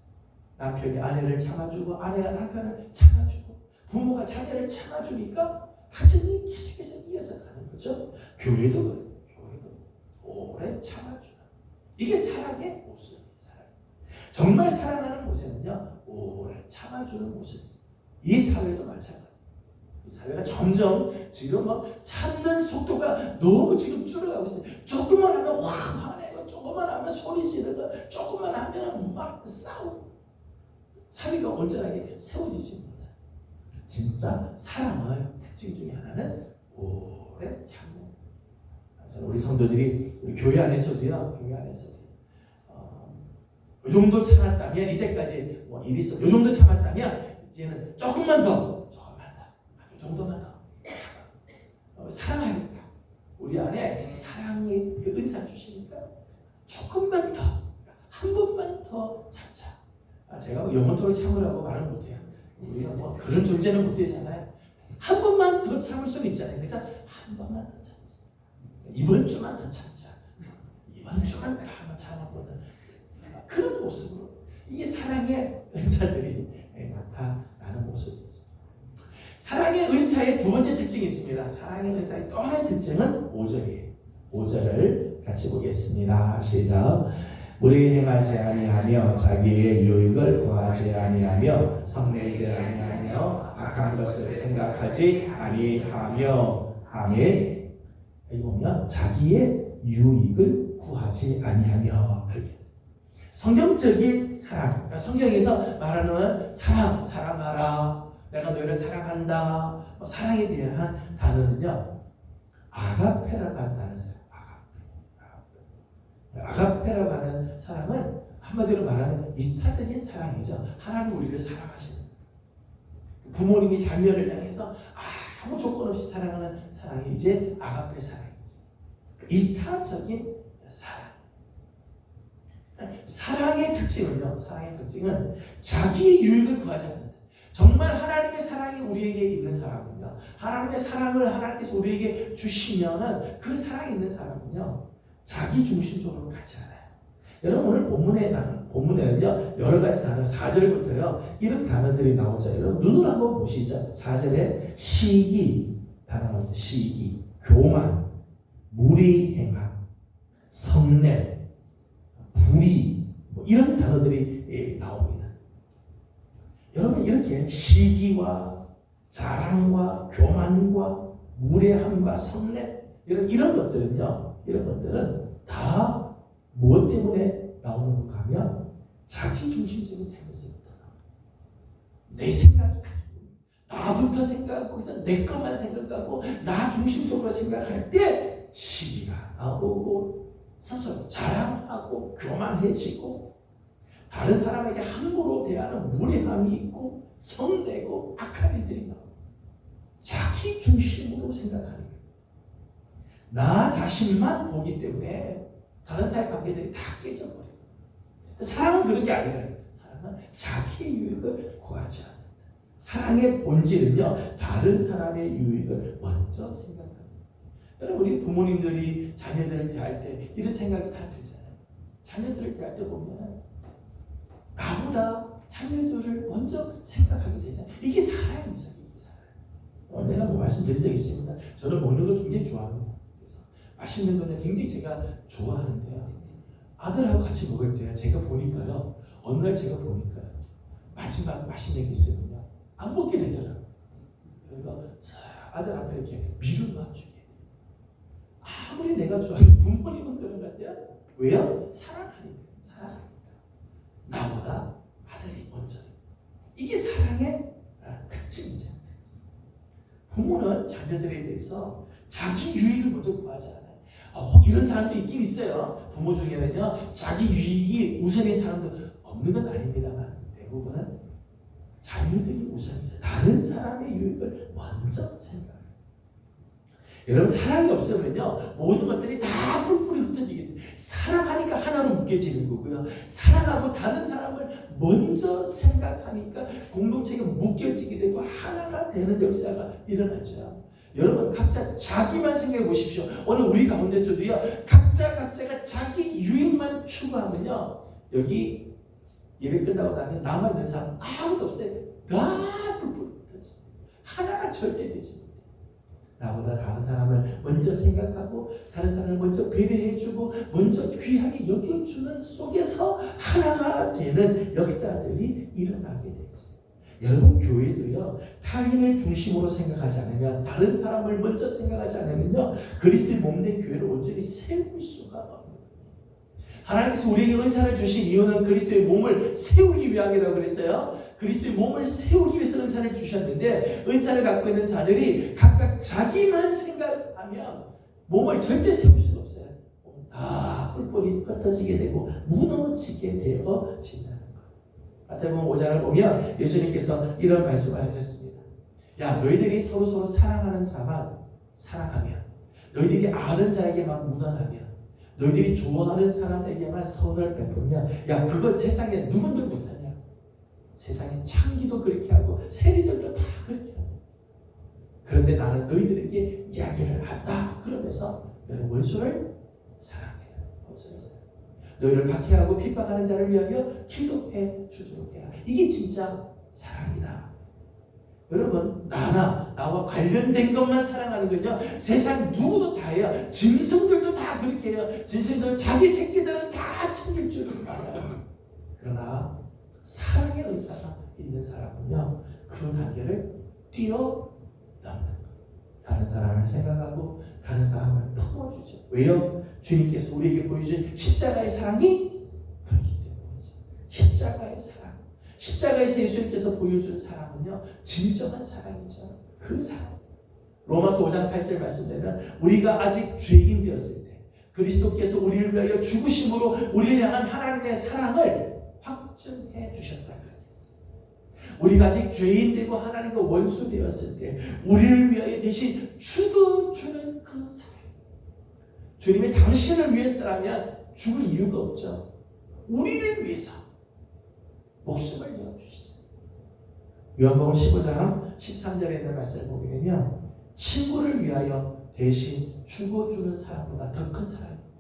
남편이 아내를 참아주고, 아내가 남편을 참아주고, 부모가 자녀를 참아주니까 가정이 계속해서 이어져 가는 거죠. 교회도 그래요. 교회도 오래 참아주는, 이게 사랑의 모습이에요. 정말 사랑하는 곳에는요, 오래 참아주는 모습이 있어요. 이 사회도 마찬가지예요. 이 사회가 점점 지금 참는 속도가 너무 지금 줄어가고 있어요. 조금만 하면 확 화내고, 조금만 하면 소리 지르고, 조금만 하면 막 싸우고, 사회가 온전하게 세워지지 못해요. 진짜 사랑의 특징 중에 하나는 오래 참는. 우리 성도들이 우리 교회 안에서도요, 이 정도 참았다면, 이제까지 뭐 일이 있어, 이 정도 참았다면 이제는 조금만 더, 이 정도만 더 사랑하겠다. 우리 안에 사랑의 그 은사 주시니까 조금만 더, 한 번만 더 참자. 제가 영원토록 참으라고 말을 못해요. 우리가 뭐 그런 존재는 못 되잖아요. 한 번만 더 참을 수는 있잖아요. 그렇죠? 한 번만 더 참자. 이번 주만 더 참자. 이번 주만 더 한번 참아보자. 그런 모습으로, 이게 사랑의 은사들이 나타나는 모습이죠. 사랑의 은사의 두 번째 특징이 있습니다. 사랑의 은사의 또 하나의 특징은 5절이에요. 5절을 같이 보겠습니다. 시작. 무리 행하지 아니하며 자기의 유익을 구하지 아니하며 성내지 아니하며 악한 것을 생각하지 아니하며. 아멘. 여기 보면 자기의 유익을 구하지 아니하며, 그렇게 성경적인 사랑, 그러니까 성경에서 말하는 사랑하라, 내가 너희를 사랑한다, 사랑에 대한 단어는요, 아가페라고 하는 단어를 써요. 아가페라고 하는 사랑은 한마디로 말하면 이타적인 사랑이죠. 하나님 우리를 사랑하시는, 부모님이 자녀를 향해서 아무 조건 없이 사랑하는 사랑이 이제 아가페 사랑이죠. 이타적인 사랑. 사랑의 특징은 자기의 유익을 구하지 않는다. 정말 하나님의 사랑이 우리에게 있는 사람은요, 하나님의 사랑을 하나님께서 우리에게 주시면은 그 사랑이 있는 사람은요, 자기 중심적으로 가지 않아요. 여러분, 오늘 본문에는요, 여러 가지 단어, 4절부터요, 이런 단어들이 나오죠. 여러분, 눈으로 한번 보시죠. 4절에 시기 단어 나오죠. 시기, 교만, 무리행함, 성냄, 불의, 이런 단어들이 나옵니다. 여러분, 이렇게 시기와 자랑과 교만과 무례함과 성냄, 이런 것들은 다 무엇 때문에 나오는 건가 하면 자기 중심적인 생각에서부터 나옵니다. 내 생각이 나부터 생각하고 내 것만 생각하고 나 중심적으로 생각할 때 시기가 나오고, 스스로 자랑하고 교만해지고, 다른 사람에게 함부로 대하는 무례함이 있고, 성내고 악한 일들이 나오고, 자기 중심으로 생각하는 거예요. 나 자신만 보기 때문에 다른 사회 관계들이 다 깨져버려요. 사랑은 그런 게 아니에요. 사랑은 자기의 유익을 구하지 않는다. 사랑의 본질은요, 다른 사람의 유익을 먼저 생각합니다. 여러분, 우리 부모님들이 자녀들을 대할 때 이런 생각이 다 들잖아요. 자녀들을 대할 때 보면 나보다 자녀들을 먼저 생각하게 되잖아요. 이게 사랑입니다. 이게 사랑. 언제나 말씀드린 적이 있습니다. 저는 먹는 걸 굉장히 좋아합니다. 그래서 맛있는 거는 굉장히 제가 좋아하는데요. 아들하고 같이 먹을 때 제가 보니까요. 어느 날 제가 보니까요. 마지막 맛있는 게 있으면요. 안 먹게 되더라고요. 그리고 아들 앞에 이렇게 미루고 주게 돼요. 아무리 내가 좋아하는 부모님은 그런 것 같아요. 왜요? 사랑하니까. 사랑하니까. 나보다 아들이 먼저. 이게 사랑의 특징이죠. 부모는 자녀들에 대해서 자기 유익을 먼저 구하지 않아요. 이런 사람도 있긴 있어요. 부모 중에는요. 자기 유익이 우선인 사람도 없는 건 아닙니다만 대부분은 자녀들이 우선이죠. 다른 사람의 유익을 먼저 생각해요. 여러분 사랑이 없으면요. 모든 것들이 다 뿔뿔이 흩어지게 돼요. 사랑하니까 하나로 묶여지는 거고요. 사랑하고 다른 사람을 먼저 생각하니까 공동체가 묶여지게 되고 하나가 되는 역사가 일어나죠. 여러분 각자 자기만 생각해 보십시오. 오늘 우리 가운데서도요. 각자가 자기 유익만 추구하면요. 여기 예배 끝나고 나면 남아있는 사람 아무도 없어요. 다 뿔뿔이 흩어져. 하나가 절대 되지 못해요. 나보다 다른 사람을 먼저 생각하고 다른 사람을 먼저 배려해주고 먼저 귀하게 여겨주는 속에서 하나가 되는 역사들이 일어나게 되죠. 여러분 교회도요. 타인을 중심으로 생각하지 않으면 다른 사람을 먼저 생각하지 않으면요. 그리스도의 몸된 교회를 온전히 세울 수가 없어요. 하나님께서 우리에게 은사를 주신 이유는 그리스도의 몸을 세우기 위함이라고 그랬어요. 그리스도의 몸을 세우기 위해서 은사를 주셨는데 은사를 갖고 있는 자들이 각각 자기만 생각하면 몸을 절대 세울 수가 없어요. 다 뿔뿔이 흩어지게 되고 무너지게 되어진다는 거예요. 마태복음 5장을 보면 예수님께서 이런 말씀을 하셨습니다. 야 너희들이 서로 사랑하는 자만 사랑하면 너희들이 아는 자에게만 무난하면 너희들이 좋아하는 사람에게만 선을 베풀면 야 그건 세상에 누군들 못하냐. 세상에 창기도 그렇게 하고 세리들도 다 그렇게 한다. 그런데 나는 너희들에게 이야기를 한다. 그러면서 너희 원수를 사랑해라. 원수를 사랑해. 너희를 박해하고 핍박하는 자를 위하여 기도해 주도록 해라. 이게 진짜 사랑이다. 여러분 나와 관련된 것만 사랑하는 건요. 세상 누구도 다 해요. 짐승들도 다 그렇게 해요. 짐승들은 자기 새끼들은 다 챙길 줄은 알아요. 그러나 사랑의 은사가 있는 사람은요. 그 단계를 뛰어넘는 거예요. 다른 사람을 생각하고 다른 사람을 품어주죠. 왜요? 주님께서 우리에게 보여준 십자가의 사랑이 그렇기 때문이죠. 십자가의 사랑. 십자가에서 예수님께서 보여준 사랑은요. 진정한 사랑이죠. 그 사랑. 로마서 5장 8절 말씀대로 우리가 아직 죄인 되었을 때 그리스도께서 우리를 위하여 죽으심으로 우리를 향한 하나님의 사랑을 확증해 주셨다. 그렇게 했어요. 우리가 아직 죄인 되고 하나님과 원수 되었을 때 우리를 위하여 대신 죽어주는 그 사랑. 주님이 당신을 위해서라면 죽을 이유가 없죠. 우리를 위해서 목숨을 내어주시죠. 요한복음 15장 13절에 있는 말씀을 보게 되면 친구를 위하여 대신 죽어주는 사람보다 더 큰 사랑입니다.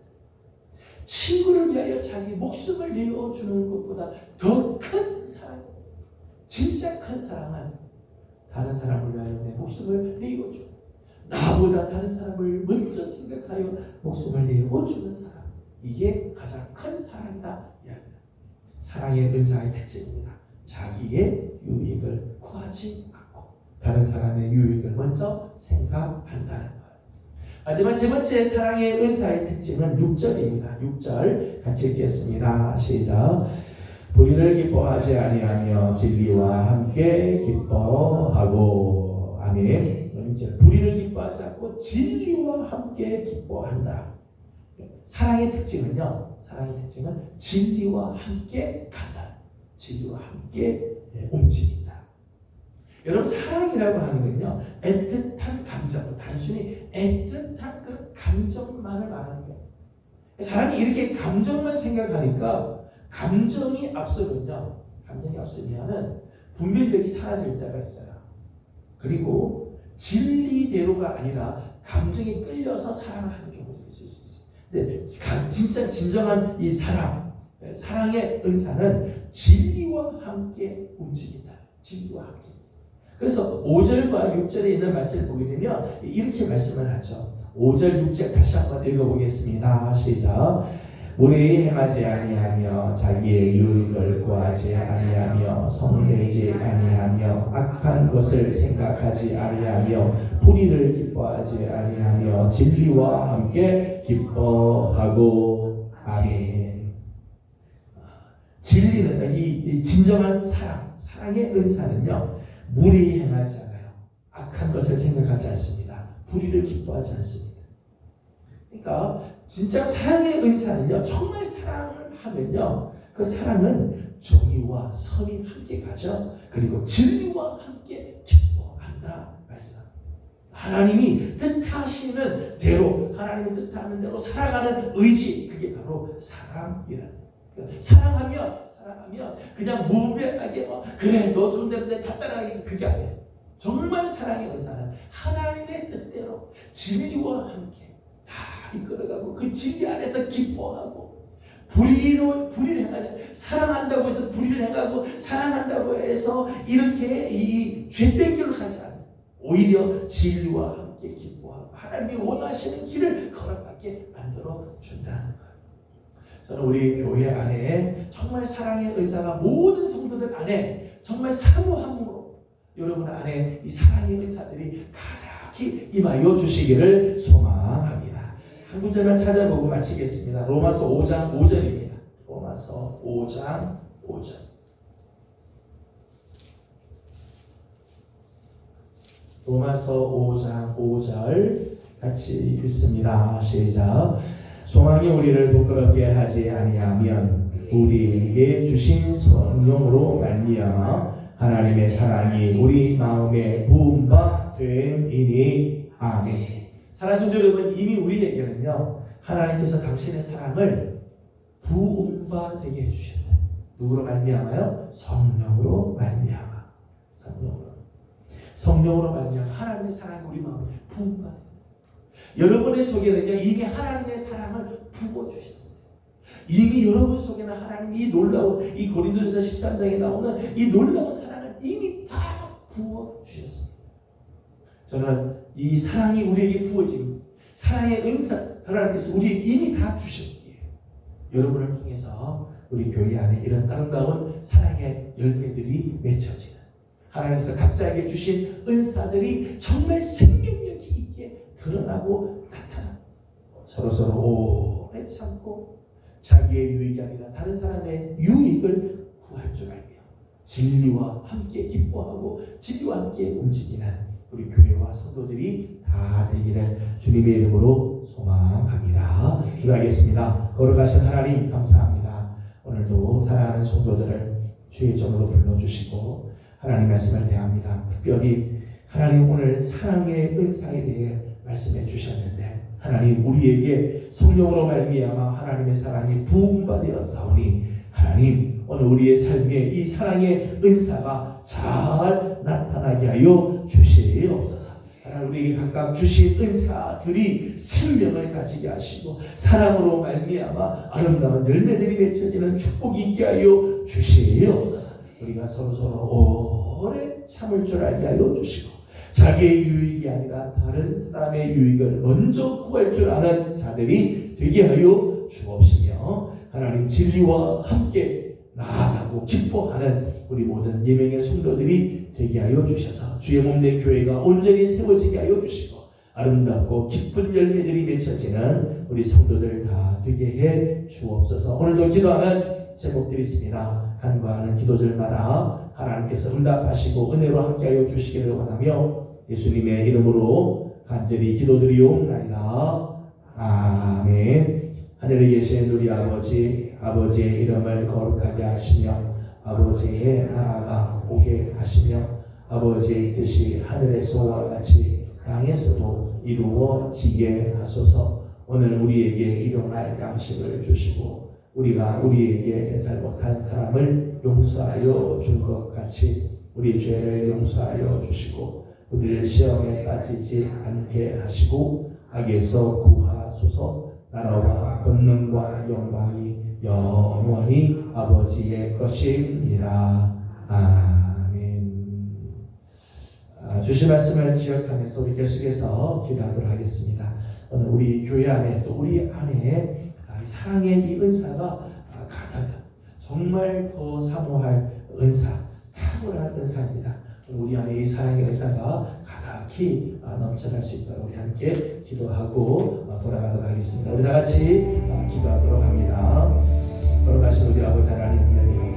친구를 위하여 자기 목숨을 내어주는 것보다 더 큰 사랑. 진짜 큰 사랑은 다른 사람을 위하여 내 목숨을 내어주는 나보다 다른 사람을 먼저 생각하여 목숨을 내어주는 사람. 이게 가장 큰 사랑이다. 사랑의 은사의 특징입니다. 자기의 유익을 구하지 않고 다른 사람의 유익을 먼저 생각한다는 거예요. 마지막 세 번째 사랑의 은사의 특징은 6절입니다. 6절 같이 읽겠습니다. 시작. 불의를 기뻐하지 아니하며 진리와 함께 기뻐하고. 아멘. 6절. 불의를 기뻐하지 않고 진리와 함께 기뻐한다. 사랑의 특징은요. 사랑의 특징은 진리와 함께 간다. 진리와 함께 움직인다. 여러분 사랑이라고 하는 건요. 애틋한 감정, 단순히 애틋한 그런 감정만을 말하는 거예요. 사람이 이렇게 감정만 생각하니까 감정이 앞서면요. 감정이 앞서면은 분별력이 사라질 때가 있어요. 그리고 진리대로가 아니라 감정에 끌려서 사랑을 하는 경우도 있을 수 있어요. 근데 진짜 진정한 이 사랑의 은사는 진리와 함께 움직인다. 진리와 함께. 그래서 5절과 6절에 있는 말씀을 보게 되면 이렇게 말씀을 하죠. 5절, 6절 다시 한번 읽어보겠습니다. 시작. 무례히 행하지 아니하며 자기의 유익을 구하지 아니하며 성내지 아니하며 악한 것을 생각하지 아니하며 불의를 기뻐하지 아니하며 진리와 함께 기뻐하고. 아멘. 진리는 이 진정한 사랑의 은사는요, 무례히 행하지 않아요. 악한 것을 생각하지 않습니다. 불의를 기뻐하지 않습니다. 그러니까 진짜 사랑의 은사는요, 정말 사랑을 하면요, 그 사랑은 정의와 선이 함께 가죠. 그리고 진리와 함께 기뻐한다 말씀합니다. 하나님이 뜻하시는 대로, 하나님이 뜻하는 대로 살아가는 의지, 그게 바로 사랑이라는 거예요. 사랑하면 그냥 무배하게 그래 너 좋은 대로 내 다 따라가기, 그게 아니에요. 정말 사랑의 은사는 하나님의 뜻대로 진리와 함께 다 이끌어가고 그 진리 안에서 기뻐하고, 불의를 행하지, 사랑한다고 해서 불의를 행하고 사랑한다고 해서 이렇게 이 죄된 길로 가지 않아요. 오히려 진리와 함께 기뻐하고 하나님이 원하시는 길을 걸어가게 만들어 준다는 거예요. 저는 우리 교회 안에 정말 사랑의 의사가 모든 성도들 안에 정말 사모함으로 여러분 안에 이 사랑의 의사들이 가득히 임하여 주시기를 소망합니다. 한 구절만 찾아보고 마치겠습니다. 로마서 5장 5절입니다. 로마서 5장 5절. 로마서 5장 5절 같이 읽습니다. 시작. 소망이 우리를 부끄럽게 하지 아니하면 우리에게 주신 성령으로 말미암아 하나님의 사랑이 우리 마음에 부은 바 됨이니. 아멘. 사랑하는 성도 여러분, 이미 우리에게는요, 하나님께서 당신의 사랑을 부은 바 되게 해주셨다. 누구로 말미암아요? 성령으로 말미암아. 성령으로 말미암아 하나님의 사랑이 우리 마음에 부은 바 됩니다. 여러분의 속에는요, 이미 하나님의 사랑을 부어주셨어요. 이미 여러분 속에는 하나님이 이 놀라운, 이 고린도전서 13장에 나오는 이 놀라운 사랑을 이미 다 부어주셨습니다. 저는 이 사랑이 우리에게 부어진 사랑의 은사, 하나님께서 우리에게 이미 다 주셨기에 여러분을 통해서 우리 교회 안에 이런 아름다운 사랑의 열매들이 맺혀지는, 하나님께서 각자에게 주신 은사들이 정말 생명력이 있게 드러나고 나타나고, 서로서로 오래 참고 자기의 유익이 아니라 다른 사람의 유익을 구할 줄 알며 진리와 함께 기뻐하고 진리와 함께 움직이는 우리 교회와 성도들이 다 되기를 주님의 이름으로 소망합니다. 기도하겠습니다. 거룩하신 하나님 감사합니다. 오늘도 사랑하는 성도들을 주의 종으로 불러주시고 하나님 말씀을 대합니다. 특별히 하나님 오늘 사랑의 은사에 대해 말씀해 주셨는데, 하나님 우리에게 성령으로 말미암아 하나님의 사랑이 부음받되었사오니 하나님 오늘 우리의 삶에 이 사랑의 은사가 잘 나타나게 하여 주시옵소서. 하나님 우리에게 각각 주신 은사들이 생명을 가지게 하시고 사랑으로 말미암아 아름다운 열매들이 맺혀지는 축복이 있게 하여 주시옵소서. 우리가 서로서로 오래 참을 줄 알게 하여 주시고 자기의 유익이 아니라 다른 사람의 유익을 먼저 구할 줄 아는 자들이 되게 하여 주옵시며, 하나님 진리와 함께 나아가고 기뻐하는 우리 모든 예명의 성도들이 되게 하여 주셔서 주의 몸된 교회가 온전히 세워지게 하여 주시고 아름답고 기쁜 열매들이 맺혀지는 우리 성도들 다 되게 해 주옵소서. 오늘도 기도하는 제목들이 있습니다. 간구하는 기도절마다 하나님께서 응답하시고 은혜로 함께하여 주시기를 원하며 예수님의 이름으로 간절히 기도드리옵나이다. 아멘. 하늘에 계신 우리 아버지, 아버지의 이름을 거룩하게 하시며 아버지의 나라가 오게 하시며 아버지의 뜻이 하늘에서와 같이 땅에서도 이루어지게 하소서. 오늘 우리에게 일용할 양식을 주시고 우리가 우리에게 잘못한 사람을 용서하여 준 것 같이 우리 죄를 용서하여 주시고 우리를 시험에 빠지지 않게 하시고 악에서 구하소서. 나라와 권능과 영광이 영원히 아버지의 것입니다. 아멘. 주신 말씀을 기억하면서 우리 계속해서 기도하도록 하겠습니다. 오늘 우리 교회 안에 또 우리 안에 사랑의 이 은사가 가득 정말 더 사모할 은사, 탁월한 은사입니다. 우리 안에 이 사랑의 은사가 가득히 넘쳐날 수 있도록 우리 함께 기도하고 돌아가도록 하겠습니다. 우리 다 같이 기도하도록 합니다. 걸어가신 우리 아버지 하나님,